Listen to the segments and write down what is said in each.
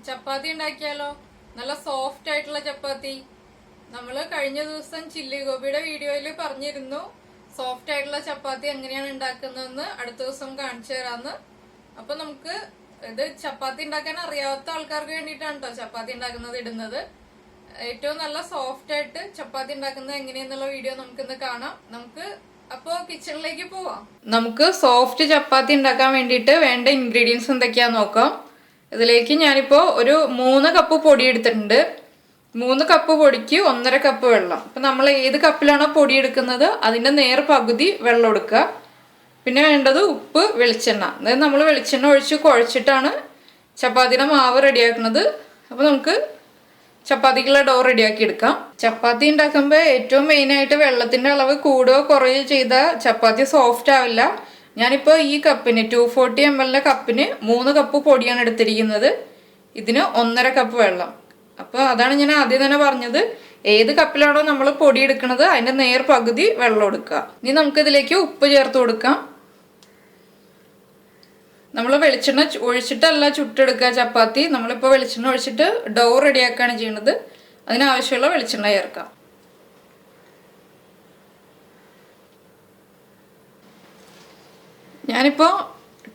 ചപ്പാത്തി ഉണ്ടാക്കിയാലോ? നല്ല സോഫ്റ്റ് ആയിട്ടുള്ള ചപ്പാത്തി. നമ്മള് കഴിഞ്ഞ ദിവസം ചില്ലി ഗോപിയുടെ വീഡിയോയിൽ പറഞ്ഞിരുന്നു സോഫ്റ്റ് ആയിട്ടുള്ള ചപ്പാത്തി എങ്ങനെയാണ് ഉണ്ടാക്കുന്നതെന്ന്. അടുത്ത ദിവസം കാണിച്ചു തരാന്ന്. അപ്പൊ നമുക്ക് ഇത് ചപ്പാത്തി ഉണ്ടാക്കാൻ അറിയാത്ത ആൾക്കാർക്ക് വേണ്ടിയിട്ടാണ് കേട്ടോ ചപ്പാത്തി ഉണ്ടാക്കുന്നത് ഇടുന്നത്. ഏറ്റവും നല്ല സോഫ്റ്റ് ആയിട്ട് ചപ്പാത്തി ഉണ്ടാക്കുന്നത് എങ്ങനെയെന്നുള്ള വീഡിയോ നമുക്കിന്ന് കാണാം. നമുക്ക് അപ്പോ കിച്ചണിലേക്ക് പോവാം. നമുക്ക് സോഫ്റ്റ് ചപ്പാത്തി ഉണ്ടാക്കാൻ വേണ്ടിയിട്ട് വേണ്ട ഇൻഗ്രീഡിയൻസ് എന്തൊക്കെയാന്ന് നോക്കാം. ഇതിലേക്ക് ഞാനിപ്പോ ഒരു 3 കപ്പ് പൊടി എടുത്തിട്ടുണ്ട്. 3 കപ്പ് പൊടിക്ക് 1.5 കപ്പ് വെള്ളം. അപ്പൊ നമ്മൾ ഏത് കപ്പിലാണോ പൊടി എടുക്കുന്നത് അതിന്റെ നേർ പകുതി വെള്ളം എടുക്കുക. പിന്നെ വേണ്ടത് ഉപ്പ്, വെളിച്ചെണ്ണ. അതായത് നമ്മൾ വെളിച്ചെണ്ണ ഒഴിച്ച് കുഴച്ചിട്ടാണ് ചപ്പാത്തിയുടെ മാവ് റെഡിയാക്കുന്നത്. അപ്പൊ നമുക്ക് ചപ്പാത്തിക്കുള്ള ഡോ റെഡിയാക്കി എടുക്കാം. ചപ്പാത്തി ഉണ്ടാക്കുമ്പോൾ ഏറ്റവും മെയിനായിട്ട് വെള്ളത്തിന്റെ അളവ് കൂടുകയോ കുറയോ ചെയ്താൽ ചപ്പാത്തി സോഫ്റ്റ് ആവില്ല. ഞാനിപ്പോൾ ഈ കപ്പിന് 240 ml കപ്പിന് 3 കപ്പ് പൊടിയാണ് എടുത്തിരിക്കുന്നത്. ഇതിന് 1.5 കപ്പ് വെള്ളം. അപ്പോൾ അതാണ് ഞാൻ ആദ്യം തന്നെ പറഞ്ഞത്, ഏത് കപ്പിലാണോ നമ്മൾ പൊടി എടുക്കുന്നത് അതിന്റെ നേർ പകുതി വെള്ളം എടുക്കുക. ഇനി നമുക്ക് ഇതിലേക്ക് ഉപ്പ് ചേർത്ത് കൊടുക്കാം. നമ്മൾ വെളിച്ചെണ്ണ ഒഴിച്ചിട്ടല്ല ചുട്ടെടുക്കുക ചപ്പാത്തി. നമ്മളിപ്പോൾ വെളിച്ചെണ്ണ ഒഴിച്ചിട്ട് ഡോ റെഡിയാക്കുകയാണ് ചെയ്യുന്നത്. അതിനാവശ്യമുള്ള വെളിച്ചെണ്ണ ചേർക്കാം. ഞാനിപ്പോൾ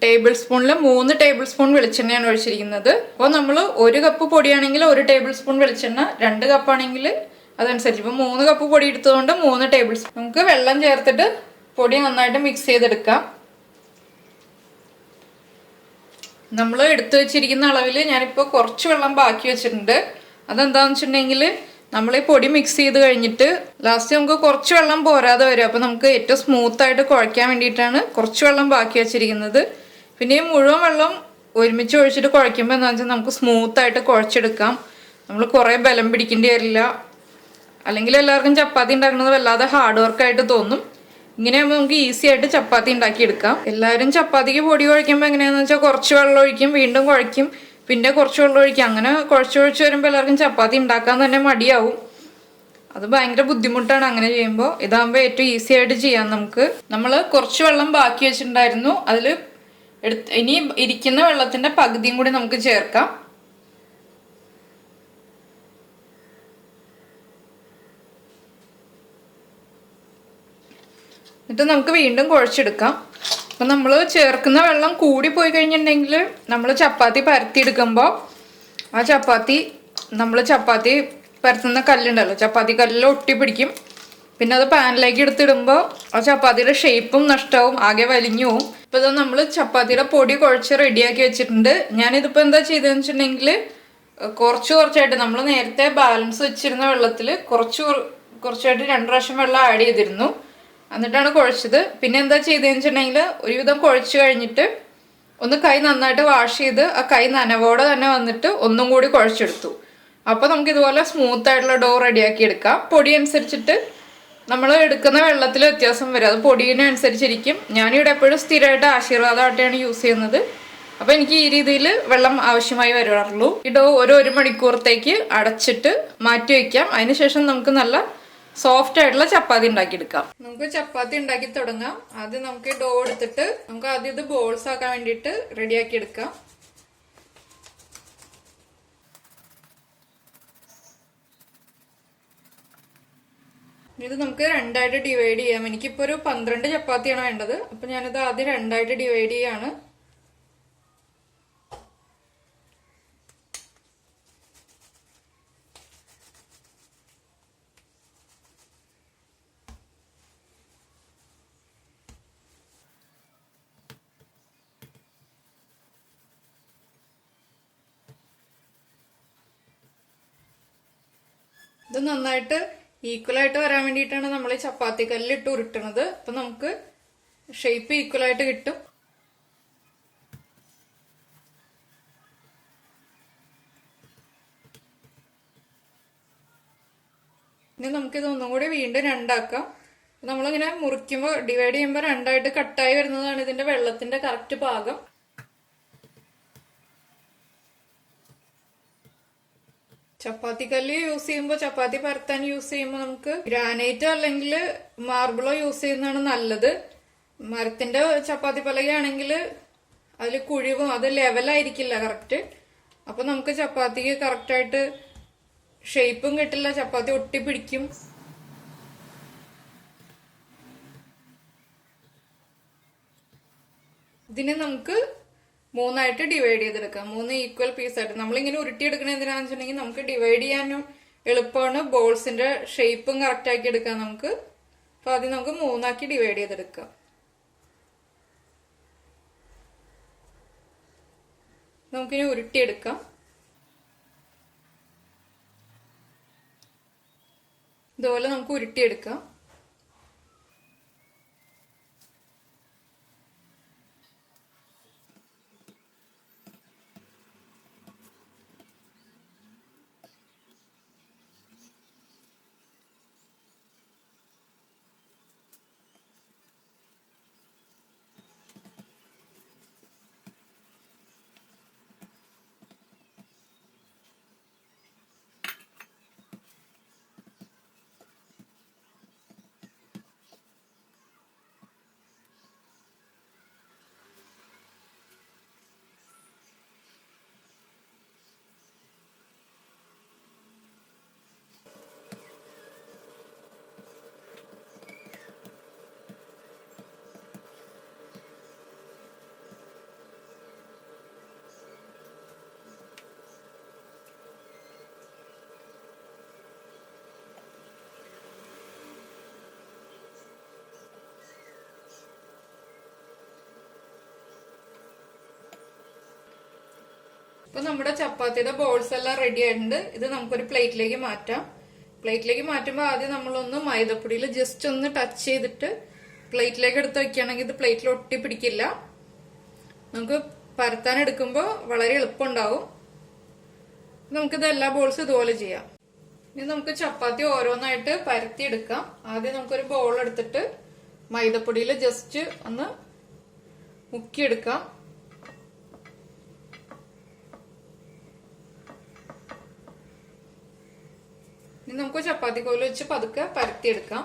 ടേബിൾ സ്പൂണിൽ 3 ടേബിൾ സ്പൂൺ വെളിച്ചെണ്ണയാണ് ഒഴിച്ചിരിക്കുന്നത്. അപ്പോൾ നമ്മൾ 1 കപ്പ് പൊടിയാണെങ്കിൽ 1 ടേബിൾ സ്പൂൺ വെളിച്ചെണ്ണ, 2 കപ്പാണെങ്കിൽ അതനുസരിച്ച്. ഇപ്പോൾ 3 കപ്പ് പൊടി എടുത്തതുകൊണ്ട് 3 ടേബിൾ സ്പൂൺ. നമുക്ക് വെള്ളം ചേർത്തിട്ട് പൊടി നന്നായിട്ട് മിക്സ് ചെയ്തെടുക്കാം. നമ്മൾ എടുത്തു വെച്ചിരിക്കുന്ന അളവിൽ ഞാനിപ്പോൾ കുറച്ച് വെള്ളം ബാക്കി വെച്ചിട്ടുണ്ട്. അതെന്താണെന്ന് വെച്ചിട്ടുണ്ടെങ്കിൽ നമ്മൾ ഈ പൊടി മിക്സ് ചെയ്ത് കഴിഞ്ഞിട്ട് ലാസ്റ്റ് നമുക്ക് കുറച്ച് വെള്ളം പോരാതെ വരും. അപ്പോൾ നമുക്ക് ഏറ്റവും സ്മൂത്തായിട്ട് കുഴയ്ക്കാൻ വേണ്ടിയിട്ടാണ് കുറച്ച് വെള്ളം ബാക്കി വെച്ചിരിക്കുന്നത്. പിന്നെ ഈ മുഴുവൻ വെള്ളം ഒരുമിച്ച് ഒഴിച്ചിട്ട് കുഴയ്ക്കുമ്പോൾ എന്താണെന്ന് വെച്ചാൽ നമുക്ക് സ്മൂത്തായിട്ട് കുഴച്ചെടുക്കാം. നമ്മൾ കുറേ ബലം പിടിക്കേണ്ടി വരില്ല. അല്ലെങ്കിൽ എല്ലാവർക്കും ചപ്പാത്തി ഉണ്ടാക്കുന്നത് വല്ലാതെ ഹാർഡ് വർക്കായിട്ട് തോന്നും. ഇങ്ങനെയാകുമ്പോൾ നമുക്ക് ഈസി ആയിട്ട് ചപ്പാത്തി ഉണ്ടാക്കിയെടുക്കാം. എല്ലാവരും ചപ്പാത്തിക്ക് പൊടി കുഴയ്ക്കുമ്പോൾ എങ്ങനെയാണെന്ന് വെച്ചാൽ കുറച്ച് വെള്ളം ഒഴിക്കും, വീണ്ടും കുഴയ്ക്കും, പിന്നെ കുറച്ച് വെള്ളം ഒഴിക്കും. അങ്ങനെ കുഴച്ച് വരുമ്പോൾ എല്ലാവർക്കും ചപ്പാത്തി ഉണ്ടാക്കാൻ തന്നെ മടിയാവും. അത് ഭയങ്കര ബുദ്ധിമുട്ടാണ് അങ്ങനെ ചെയ്യുമ്പോൾ. ഇതാകുമ്പോൾ ഏറ്റവും ഈസി ആയിട്ട് ചെയ്യാം നമുക്ക്. നമ്മൾ കുറച്ച് വെള്ളം ബാക്കി വെച്ചിട്ടുണ്ടായിരുന്നു. അതിൽ ഇനി ഇരിക്കുന്ന വെള്ളത്തിന്റെ പകുതിയും കൂടി നമുക്ക് ചേർക്കാം. എന്നിട്ട് നമുക്ക് വീണ്ടും കുഴച്ചെടുക്കാം. അപ്പം നമ്മൾ ചേർക്കുന്ന വെള്ളം കൂടി പോയി കഴിഞ്ഞിട്ടുണ്ടെങ്കിൽ നമ്മൾ ചപ്പാത്തി പരത്തിയെടുക്കുമ്പോൾ ആ ചപ്പാത്തി പരത്തുന്ന കല്ലുണ്ടല്ലോ, ചപ്പാത്തി കല്ലിൽ ഒട്ടിപ്പിടിക്കും. പിന്നെ അത് പാനിലേക്ക് എടുത്തിടുമ്പോൾ ആ ചപ്പാത്തിയുടെ ഷേപ്പും നഷ്ടവും, ആകെ വലിഞ്ഞു പോവും. ഇപ്പം ഇത് നമ്മൾ ചപ്പാത്തിയുടെ പൊടി കുഴച്ച് റെഡിയാക്കി വെച്ചിട്ടുണ്ട്. ഞാനിതിപ്പോൾ എന്താ ചെയ്തതെന്ന് വെച്ചിട്ടുണ്ടെങ്കിൽ കുറച്ചായിട്ട് നമ്മൾ നേരത്തെ ബാലൻസ് വെച്ചിരുന്ന വെള്ളത്തിൽ കുറച്ചായിട്ട് 2 പ്രാവശ്യം വെള്ളം ആഡ് ചെയ്തിരുന്നു. എന്നിട്ടാണ് കുഴച്ചത്. പിന്നെ എന്താ ചെയ്തതെന്ന് വെച്ചിട്ടുണ്ടെങ്കിൽ ഒരുവിധം കുഴച്ച് കഴിഞ്ഞിട്ട് ഒന്ന് കൈ നന്നായിട്ട് വാഷ് ചെയ്ത് ആ കൈ നനവോടെ തന്നെ വന്നിട്ട് ഒന്നും കൂടി കുഴച്ചെടുത്തു. അപ്പോൾ നമുക്ക് ഇതുപോലെ സ്മൂത്ത് ആയിട്ടുള്ള ഡോ റെഡിയാക്കി എടുക്കാം. പൊടി അനുസരിച്ചിട്ട് നമ്മൾ എടുക്കുന്ന വെള്ളത്തിൽ വ്യത്യാസം വരും. അത് പൊടിയെ അനുസരിച്ചിരിക്കും. ഞാനിവിടെ എപ്പോഴും സ്ഥിരമായിട്ട് ആശീർവാദ ആട്ടയാണ് യൂസ് ചെയ്യുന്നത്. അപ്പോൾ എനിക്ക് ഈ രീതിയിൽ വെള്ളം ആവശ്യമായി വരാറുള്ളൂ. ഈ ഡോ 1 മണിക്കൂറത്തേക്ക് അടച്ചിട്ട് മാറ്റി വയ്ക്കാം. അതിനുശേഷം നമുക്ക് നല്ല സോഫ്റ്റ് ആയിട്ടുള്ള ചപ്പാത്തി ഉണ്ടാക്കിയെടുക്കാം. നമുക്ക് ചപ്പാത്തി ഉണ്ടാക്കി തുടങ്ങാം. ആദ്യം നമുക്ക് ഡോ എടുത്തിട്ട് നമുക്ക് ആദ്യം ഇത് ബോൾസ് ആക്കാൻ വേണ്ടിയിട്ട് റെഡിയാക്കി എടുക്കാം. ഇത് നമുക്ക് 2ആയിട്ട് ഡിവൈഡ് ചെയ്യാം. എനിക്കിപ്പോൾ ഒരു 12 ചപ്പാത്തിയാണ് വേണ്ടത്. അപ്പൊ ഞാനിത് ആദ്യം 2ആയിട്ട് ഡിവൈഡ് ചെയ്യാണ്. ഇത് നന്നായിട്ട് ഈക്വലായിട്ട് വരാൻ വേണ്ടിയിട്ടാണ് നമ്മൾ ഈ ചപ്പാത്തി കല്ലിട്ട് ഉരുട്ടുന്നത്. അപ്പൊ നമുക്ക് ഷേപ്പ് ഈക്വലായിട്ട് കിട്ടും. ഇനി നമുക്കിത് ഒന്നും കൂടി വീണ്ടും 2 ആക്കാം. നമ്മളിങ്ങനെ മുറിക്കുമ്പോൾ ഡിവൈഡ് ചെയ്യുമ്പോൾ 2ആയിട്ട് കട്ടായി വരുന്നതാണ് ഇതിന്റെ വെള്ളത്തിന്റെ കറക്റ്റ് പാകം. ചപ്പാത്തി കല്ല് യൂസ് ചെയ്യുമ്പോൾ, ചപ്പാത്തി പരത്താൻ യൂസ് ചെയ്യുമ്പോൾ നമുക്ക് ഗ്രാനൈറ്റോ അല്ലെങ്കിൽ മാർബിളോ യൂസ് ചെയ്യുന്നതാണ് നല്ലത്. മരത്തിന്റെ ചപ്പാത്തി പലകയാണെങ്കിൽ അതിൽ കുഴിവും അത് ലെവലായിരിക്കില്ല കറക്റ്റ്. അപ്പൊ നമുക്ക് ചപ്പാത്തിക്ക് കറക്റ്റായിട്ട് ഷേപ്പും കിട്ടില്ല, ചപ്പാത്തി ഒട്ടിപ്പിടിക്കും. ഇതിനെ നമുക്ക് 3 ആയിട്ട് ഡിവൈഡ് ചെയ്തെടുക്കാം. 3 ഈക്വൽ പീസായിട്ട്. നമ്മളിങ്ങനെ ഉരുട്ടിയെടുക്കണ എന്തിനാന്ന് വെച്ചിട്ടുണ്ടെങ്കിൽ നമുക്ക് ഡിവൈഡ് ചെയ്യാനും എളുപ്പമാണ്, ബോൾസിന്റെ ഷേപ്പും കറക്റ്റ് ആക്കി എടുക്കാം നമുക്ക്. അപ്പൊ ആദ്യം നമുക്ക് 3 ആക്കി ഡിവൈഡ് ചെയ്തെടുക്കാം. നമുക്കിനി ഉരുട്ടിയെടുക്കാം. ഇതുപോലെ നമുക്ക് ഉരുട്ടിയെടുക്കാം. ഇപ്പൊ നമ്മുടെ ചപ്പാത്തിയുടെ ബോൾസ് എല്ലാം റെഡി ആയിട്ടുണ്ട്. ഇത് നമുക്കൊരു പ്ലേറ്റിലേക്ക് മാറ്റാം. പ്ലേറ്റിലേക്ക് മാറ്റുമ്പോൾ ആദ്യം നമ്മളൊന്ന് മൈദപ്പൊടിയിൽ ജസ്റ്റ് ഒന്ന് ടച്ച് ചെയ്തിട്ട് പ്ലേറ്റിലേക്ക് എടുത്ത് വെക്കുകയാണെങ്കിൽ ഇത് പ്ലേറ്റിൽ ഒട്ടി പിടിക്കില്ല. നമുക്ക് പരത്താൻ എടുക്കുമ്പോൾ വളരെ എളുപ്പമുണ്ടാവും. നമുക്കിത് എല്ലാ ബോൾസും ഇതുപോലെ ചെയ്യാം. ഇനി നമുക്ക് ചപ്പാത്തി ഓരോന്നായിട്ട് പരത്തി എടുക്കാം. ആദ്യം നമുക്കൊരു ബോൾ എടുത്തിട്ട് മൈദപ്പൊടിയിൽ ജസ്റ്റ് ഒന്ന് മുക്കിയെടുക്കാം. ഇനി നമുക്ക് ചപ്പാത്തി കോല് വെച്ച് പതുക്കെ പരത്തിയെടുക്കാം.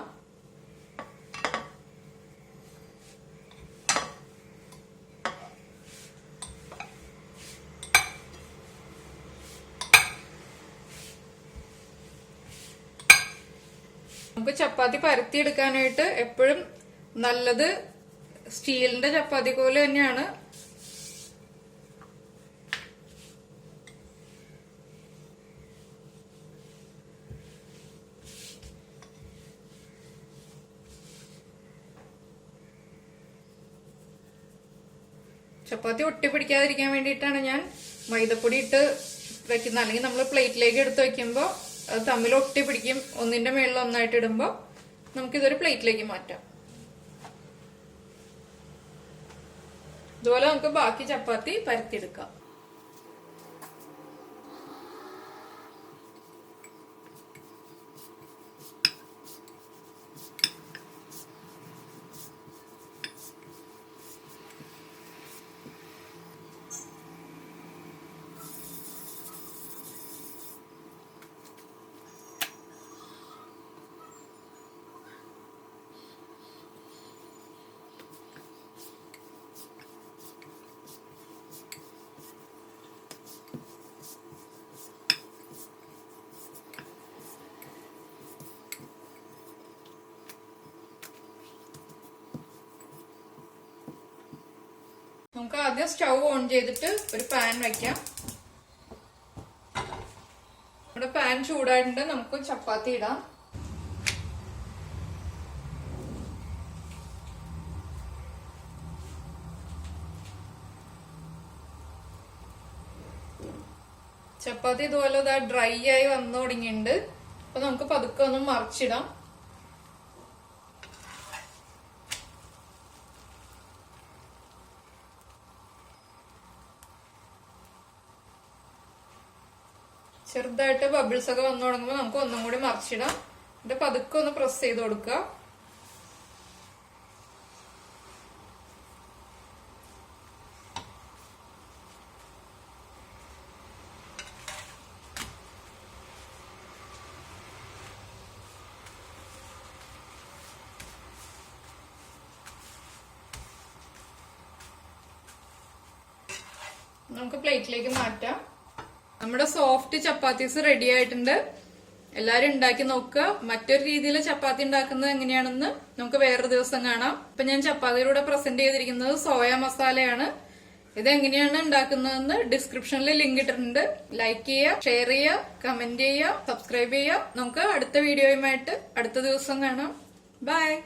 നമുക്ക് ചപ്പാത്തി പരത്തിയെടുക്കാനായിട്ട് എപ്പോഴും നല്ലത് സ്റ്റീലിന്റെ ചപ്പാത്തി കോല് തന്നെയാണ്. ചപ്പാത്തി ഒട്ടിപ്പിടിക്കാതിരിക്കാൻ വേണ്ടിയിട്ടാണ് ഞാൻ മൈദപ്പൊടി ഇട്ട് വെക്കുന്നത്. അല്ലെങ്കിൽ നമ്മൾ പ്ലേറ്റിലേക്ക് എടുത്ത് വെക്കുമ്പോൾ അത് തമ്മിൽ ഒട്ടിപ്പിടിക്കും. ഒന്നിന്റെ മേളിൽ ഒന്നായിട്ട് ഇടുമ്പോൾ നമുക്കിതൊരു പ്ലേറ്റിലേക്ക് മാറ്റാം. ഇതുപോലെ നമുക്ക് ബാക്കി ചപ്പാത്തി പരത്തിയെടുക്കാം. നമുക്ക് ആദ്യം സ്റ്റൗ ഓൺ ചെയ്തിട്ട് ഒരു പാൻ വെക്കാം. നമ്മുടെ പാൻ ചൂടായിട്ടുണ്ട്. നമുക്ക് ചപ്പാത്തി ഇടാം. ചപ്പാത്തി ഇതുപോലെ ഡ്രൈ ആയി വന്നു തുടങ്ങിയിട്ടുണ്ട്. അപ്പൊ നമുക്ക് പതുക്കെ ഒന്ന് മറിച്ചിടാം. ചെറുതായിട്ട് ബബിൾസ് ഒക്കെ വന്നു തുടങ്ങുമ്പോൾ നമുക്ക് ഒന്നും കൂടി മറിച്ചിടാം. എന്നിട്ട് പതുക്കെ ഒന്ന് പ്രസ് ചെയ്ത് കൊടുക്കുക. നമുക്ക് പ്ലേറ്റിലേക്ക് മാറ്റാം. നമ്മുടെ സോഫ്റ്റ് ചപ്പാത്തീസ് റെഡി ആയിട്ടുണ്ട്. എല്ലാരും ഉണ്ടാക്കി നോക്കുക. മറ്റൊരു രീതിയിൽ ചപ്പാത്തി ഉണ്ടാക്കുന്നത് എങ്ങനെയാണെന്ന് നമുക്ക് വേറൊരു ദിവസം കാണാം. ഇപ്പൊ ഞാൻ ചപ്പാത്തിയിലൂടെ പ്രസന്റ് ചെയ്തിരിക്കുന്നത് സോയ മസാലയാണ്. ഇതെങ്ങനെയാണ് ഉണ്ടാക്കുന്നതെന്ന് ഡിസ്ക്രിപ്ഷനിൽ ലിങ്ക് ഇട്ടിട്ടുണ്ട്. ലൈക്ക് ചെയ്യുക, ഷെയർ ചെയ്യുക, കമന്റ് ചെയ്യുക, സബ്സ്ക്രൈബ് ചെയ്യുക. നമുക്ക് അടുത്ത വീഡിയോയുമായിട്ട് അടുത്ത ദിവസം കാണാം. ബൈ.